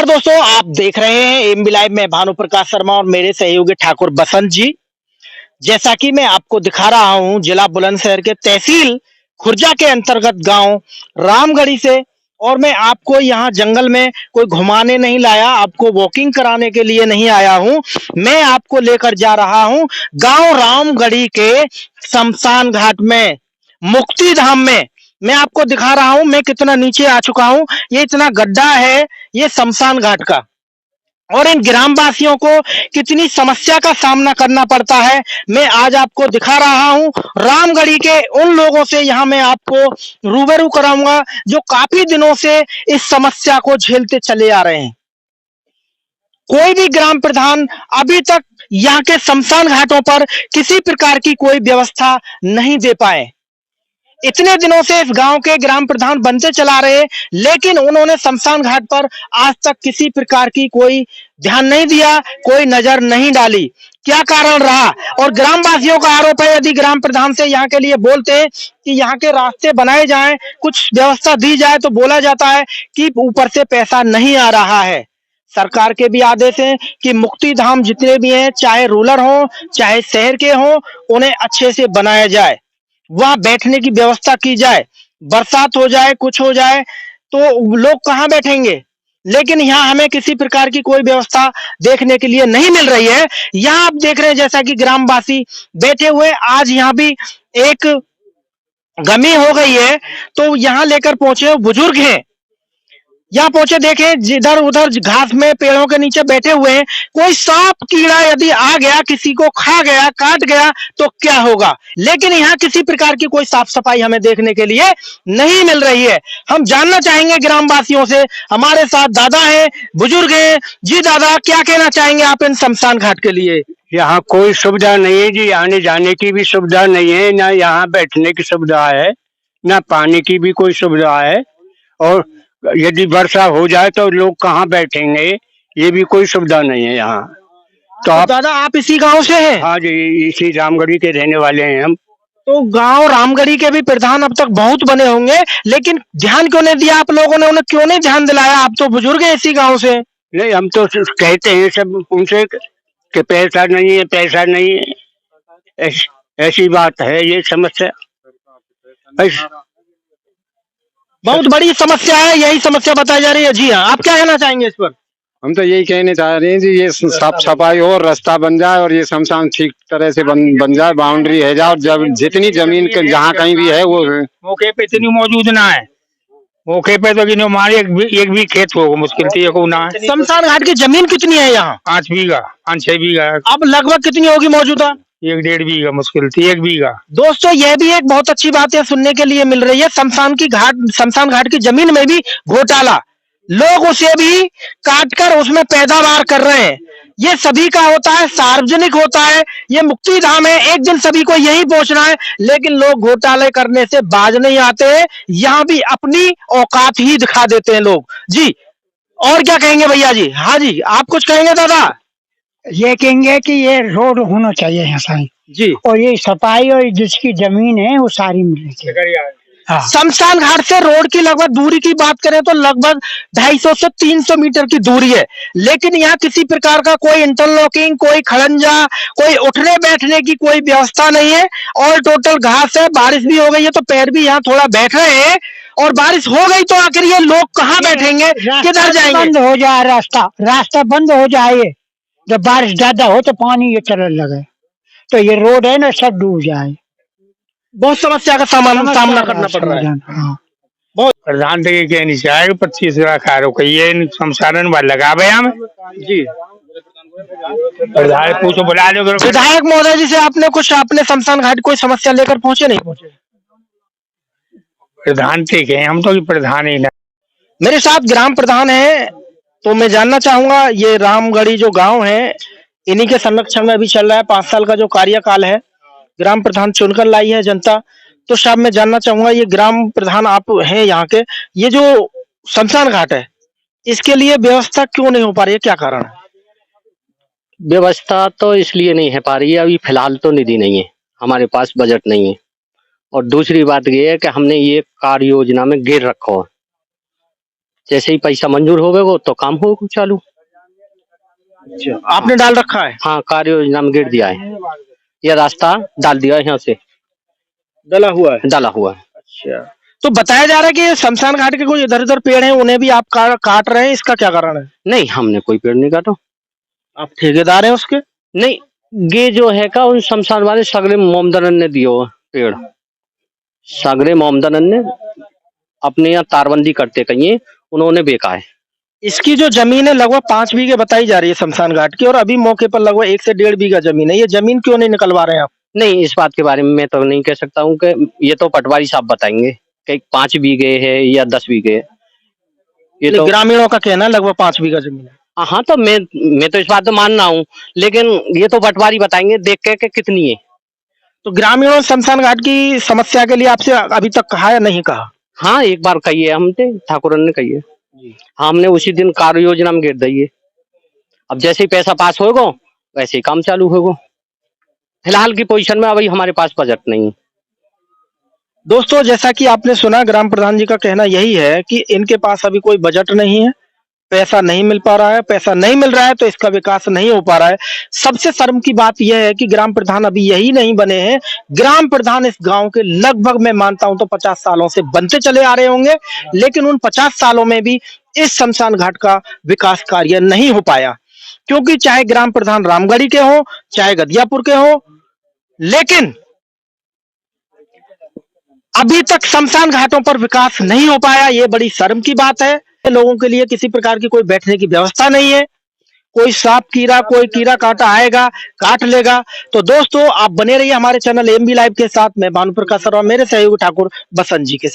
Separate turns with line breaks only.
नमस्कार दोस्तों, आप देख रहे हैं एमबी लाइव में भानु प्रकाश शर्मा और मेरे सहयोगी ठाकुर बसंत जी। जैसा कि मैं आपको दिखा रहा हूं जिला बुलंदशहर के तहसील खुर्जा के अंतर्गत गांव रामगढ़ी से। और मैं आपको यहां जंगल में कोई घुमाने नहीं लाया, आपको वॉकिंग कराने के लिए नहीं आया हूं। मैं आपको लेकर जा रहा हूं गांव रामगढ़ी के शमशान घाट में, मुक्ति धाम में। मैं आपको दिखा रहा हूं मैं कितना नीचे आ चुका हूं। ये इतना गड्ढा है ये शमशान घाट का, और इन ग्रामवासियों को कितनी समस्या का सामना करना पड़ता है मैं आज आपको दिखा रहा हूं। रामगढ़ी के उन लोगों से यहां मैं आपको रूबरू कराऊंगा जो काफी दिनों से इस समस्या को झेलते चले आ रहे हैं। कोई भी ग्राम प्रधान अभी तक यहाँ के शमशान घाटों पर किसी प्रकार की कोई व्यवस्था नहीं दे पाए। इतने दिनों से इस गांव के ग्राम प्रधान बनते चला रहे, लेकिन उन्होंने शमशान घाट पर आज तक किसी प्रकार की कोई ध्यान नहीं दिया, कोई नजर नहीं डाली। क्या कारण रहा? और ग्रामवासियों का आरोप है यदि ग्राम प्रधान से यहाँ के लिए बोलते हैं कि यहाँ के रास्ते बनाए जाएं, कुछ व्यवस्था दी जाए, तो बोला जाता है कि ऊपर से पैसा नहीं आ रहा है। सरकार के भी आदेश हैं कि मुक्ति धाम जितने भी हैं, चाहे रूरल हो चाहे शहर के हो, उन्हें अच्छे से बनाया जाए, वहां बैठने की व्यवस्था की जाए। बरसात हो जाए, कुछ हो जाए तो लोग कहाँ बैठेंगे? लेकिन यहाँ हमें किसी प्रकार की कोई व्यवस्था देखने के लिए नहीं मिल रही है। यहाँ आप देख रहे हैं जैसा कि ग्रामवासी बैठे हुए, आज यहाँ भी एक गमी हो गई है तो यहाँ लेकर पहुंचे बुजुर्ग हैं। यहाँ पहुंचे, देखें जिधर उधर घास में पेड़ों के नीचे बैठे हुए हैं। कोई सांप कीड़ा यदि आ गया, किसी को खा गया, काट गया तो क्या होगा? लेकिन यहाँ किसी प्रकार की कोई साफ सफाई हमें देखने के लिए नहीं मिल रही है। हम जानना चाहेंगे ग्रामवासियों से। हमारे साथ दादा है, बुजुर्ग है। जी दादा, क्या कहना चाहेंगे आप इन शमशान घाट के लिए?
यहाँ कोई सुविधा नहीं है जी, आने जाने की भी सुविधा नहीं है, ना यहाँ बैठने की सुविधा है, ना पानी की भी कोई सुविधा है। और यदि वर्षा हो जाए तो लोग कहाँ बैठेंगे, ये भी कोई सुविधा नहीं है यहाँ।
तो आप दादा, आप इसी गांव से हैं?
हाँ जी, इसी रामगढ़ी के रहने वाले हैं हम।
तो गांव रामगढ़ी के भी प्रधान अब तक बहुत बने होंगे, लेकिन ध्यान क्यों नहीं दिया आप लोगों ने? उन्हें क्यों नहीं ध्यान दिलाया? आप तो बुजुर्ग हैं इसी गांव से।
नहीं, हम तो कहते हैं सब उनसे कि पैसा नहीं है, पैसा नहीं है। ऐसी बात है, ये समस्या
बहुत बड़ी समस्या है, यही समस्या बताई जा रही है। जी हाँ, आप क्या कहना चाहेंगे इस पर?
हम तो यही कहने चाह रहे हैं जी, ये साफ सफाई हो, रास्ता बन जाए और ये शमशान ठीक तरह से बन जाए, बाउंड्री है जाए, और जब जितनी जमीन के जहाँ कहीं भी है वो
मौके पे इतनी मौजूद ना है। मौके पे तो हमारे एक भी खेत हो मुश्किल थी ना है।
शमशान घाट की जमीन कितनी है यहाँ?
5 बीघा, 5-6 बीघा।
अब लगभग कितनी होगी मौजूदा?
1-1.5 बीघा मुश्किल थी, 1 बीघा।
दोस्तों, यह भी एक बहुत अच्छी बात है, सुनने के लिए मिल रही है। शमशान घाट की जमीन में भी घोटाला, लोग उसे भी काटकर उसमें पैदावार कर रहे हैं। ये सभी का होता है, सार्वजनिक होता है। ये मुक्ति धाम है, एक दिन सभी को यही पहुंचना है, लेकिन लोग घोटाले करने से बाज नहीं आते हैं। यहाँ भी अपनी औकात ही दिखा देते हैं लोग। जी, और क्या कहेंगे भैया जी? हाँ जी, आप कुछ कहेंगे दादा?
ये कहेंगे कि ये रोड होना चाहिए यहाँ सारी
जी,
और ये सफाई और जिसकी जमीन है वो सारी मिलनी चाहिए। हाँ।
शमशान घाट से रोड की लगभग दूरी की बात करें तो लगभग 250 से 300 मीटर की दूरी है, लेकिन यहाँ किसी प्रकार का कोई इंटरलॉकिंग, कोई खड़ंजा, कोई उठने बैठने की कोई व्यवस्था नहीं है। और टोटल घास है, बारिश भी हो गई है तो पैर भी यहाँ थोड़ा बैठ रहे हैं। और बारिश हो गई तो आखिर ये लोग कहाँ बैठेंगे, किधर जाएंगे?
बंद हो जाए रास्ता बंद हो जाए। जब बारिश ज्यादा हो तो पानी ये चलने लगे तो ये रोड है ना सब डूब जाए।
बहुत समस्या का सामना करना पड़ रहा है।
हाँ।
बहुत
प्रधान के कहनी चाहिए 25 लाख कहिए शमशान लगावे हम
जी।
प्रधान पूछो, बुला लो।
विधायक महोदय जी से आपने कुछ अपने शमशान घाट कोई समस्या लेकर पहुंचे? नहीं पहुंचे?
प्रधान ठीक है, हम तो प्रधान ही ना।
मेरे साथ ग्राम प्रधान है, तो मैं जानना चाहूंगा ये रामगढ़ी जो गांव है, इन्हीं के संरक्षण में अभी चल रहा है 5 साल का जो कार्यकाल है, ग्राम प्रधान चुनकर लाई है जनता। तो साहब मैं जानना चाहूंगा, ये ग्राम प्रधान आप हैं यहाँ के, ये जो शमशान घाट है इसके लिए व्यवस्था क्यों नहीं हो पा रही है, क्या कारण है?
व्यवस्था तो इसलिए नहीं है पा रही है, अभी फिलहाल तो निधि नहीं है, हमारे पास बजट नहीं है। और दूसरी बात ये है कि हमने ये कार्य योजना में गिर रखा है, जैसे ही पैसा मंजूर होगा तो काम होगा चालू।
आपने डाल रखा है?
हाँ, कार्य योजना में गिर दिया है, यह रास्ता डाल दिया है, यहाँ से
डला हुआ है?
डाला हुआ है।
अच्छा, तो बताया जा रहा है कि ये शमशान घाट के कोई इधर उधर पेड़ हैं, उन्हें भी आप काट रहे हैं, इसका क्या कारण है?
नहीं, हमने कोई पेड़ नहीं काटा।
आप ठेकेदार हैं उसके?
नहीं, ये जो है का उन शमशान वाले सगरे मोमदन ने दियो पेड़, सगरे मोमदन ने अपने यहाँ तारबंदी करते कहीं उन्होंने बेचा है।
इसकी जो जमीन है लगभग 5 बीघे बताई जा रही है शमशान घाट की, और अभी मौके पर लगभग 1 से 1.5 बीघा जमीन है। ये जमीन क्यों नहीं निकलवा रहे हैं आप?
नहीं, इस बात के बारे में मैं तो नहीं कह सकता हूँ कि ये तो पटवारी साहब बताएंगे कि 5 बीघे है या 10 बीघे है। ये तो
ग्रामीणों का कहना है लगभग 5 बीघा जमीन है।
हाँ, तो मैं तो इस बात में मान रहा हूँ, लेकिन ये तो पटवारी बताएंगे देख के कितनी है।
तो ग्रामीणों ने शमशान घाट की समस्या के लिए आपसे अभी तक कहा या नहीं कहा?
हाँ, एक बार कही है हमने, ठाकुरन ने कही है। हाँ, हमने उसी दिन कार्य योजना में गिर दी है। अब जैसे ही पैसा पास होगा वैसे ही काम चालू होगा। फिलहाल की पोजीशन में अभी हमारे पास बजट नहीं है।
दोस्तों, जैसा कि आपने सुना, ग्राम प्रधान जी का कहना यही है कि इनके पास अभी कोई बजट नहीं है, पैसा नहीं मिल पा रहा है, पैसा नहीं मिल रहा है तो इसका विकास नहीं हो पा रहा है। सबसे शर्म की बात यह है कि ग्राम प्रधान अभी यही नहीं बने हैं, ग्राम प्रधान इस गांव के लगभग मैं मानता हूं तो 50 सालों से बनते चले आ रहे होंगे, लेकिन उन 50 सालों में भी इस शमशान घाट का विकास कार्य नहीं हो पाया, क्योंकि चाहे ग्राम प्रधान रामगढ़ी के हो, चाहे गदियापुर के हो, लेकिन अभी तक शमशान घाटों पर विकास नहीं हो पाया। ये बड़ी शर्म की बात है। लोगों के लिए किसी प्रकार की कोई बैठने की व्यवस्था नहीं है, कोई सांप कीड़ा, कोई कीड़ा काटा आएगा काट लेगा। तो दोस्तों, आप बने रहिए हमारे चैनल एमबी लाइव के साथ। मैं भानु प्रकाश शर्मा, मेरे सहयोगी ठाकुर बसंत जी के साथ।